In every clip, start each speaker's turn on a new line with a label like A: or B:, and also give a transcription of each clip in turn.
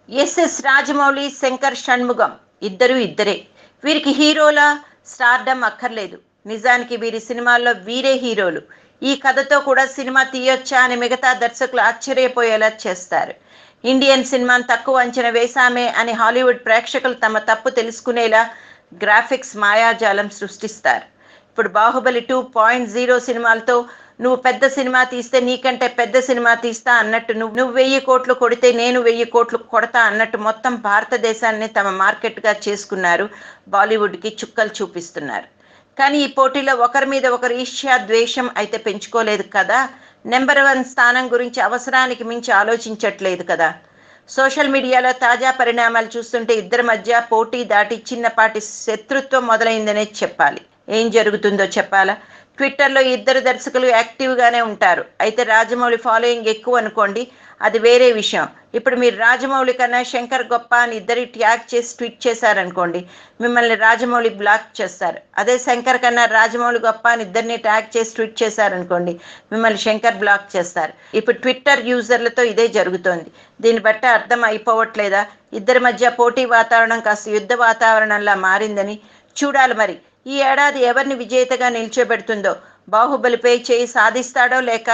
A: SS Rajamouli, Shankar Shanmugam ఇద్దరే. వీరికి హీరోల స్టార్డమ్ అక్కర్లేదు. నిజానికి వీరి సినిమాల్లో వీరే హీరోలు. ఈ కథతో కూడా సినిమా తీయొచ్చా అని మిగతా దర్శకులు ఆశ్చర్యపోయేలా చేస్తారు. ఇండియన్ సినిమాను తక్కువ అంచనా వేశామే అని హాలీవుడ్ ప్రేక్షకులు తమ తప్పు తెలుసుకునేలా గ్రాఫిక్స్ మాయాజాలం సృష్టిస్తారు. ఇప్పుడు బాహుబలి 2.0 సినిమాలతో నువ్వు పెద్ద సినిమా తీస్తే నీకంటే పెద్ద సినిమా తీస్తా అన్నట్టు, నువ్వు 1000 కోట్లు కొడితే నేను 1000 కోట్లు కొడతా అన్నట్టు మొత్తం భారతదేశాన్ని తమ మార్కెట్గా చేసుకున్నారు. బాలీవుడ్కి చుక్కలు చూపిస్తున్నారు. కానీ ఈ పోటీలో ఒకరి మీద ఒకరు ఈర్ష్య ద్వేషం అయితే పెంచుకోలేదు కదా. నెంబర్ 1 స్థానం గురించి అవసరానికి మించి ఆలోచించట్లేదు కదా. సోషల్ మీడియాలో తాజా పరిణామాలు చూస్తుంటే ఇద్దరి మధ్య పోటీ దాటి చిన్నపాటి శత్రుత్వం మొదలైందనే చెప్పాలి. ఏం జరుగుతుందో చెప్పాలా? ట్విట్టర్లో ఇద్దరు దర్శకులు యాక్టివ్గానే ఉంటారు. అయితే రాజమౌళి ఫాలోయింగ్ ఎక్కువ అనుకోండి, అది వేరే విషయం. ఇప్పుడు మీరు రాజమౌళి కన్నా శంకర్ గొప్ప అని ఇద్దరి ట్యాగ్ చేసి ట్వీట్ చేశారనుకోండి, మిమ్మల్ని రాజమౌళి బ్లాక్ చేస్తారు. అదే శంకర్ కన్నా రాజమౌళి గొప్ప అని ఇద్దరిని ట్యాగ్ చేసి ట్వీట్ చేశారనుకోండి, మిమ్మల్ని శంకర్ బ్లాక్ చేస్తారు. ఇప్పుడు ట్విట్టర్ యూజర్లతో ఇదే జరుగుతోంది. దీన్ని బట్టి అర్థం అయిపోవట్లేదా? ఇద్దరి మధ్య పోటీ వాతావరణం కాస్త యుద్ధ వాతావరణంలా మారిందని. చూడాలి మరి ఈ ఏడాది ఎవరిని విజేతగా నిల్చోబెడుతుందో. బాహుబలిపై చేయి సాధిస్తాడో లేక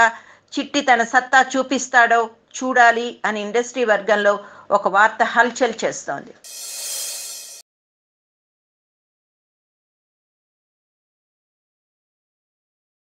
A: చిట్టి తన సత్తా చూపిస్తాడో చూడాలి అని ఇండస్ట్రీ వర్గంలో ఒక వార్త హల్చల్ చేస్తోంది.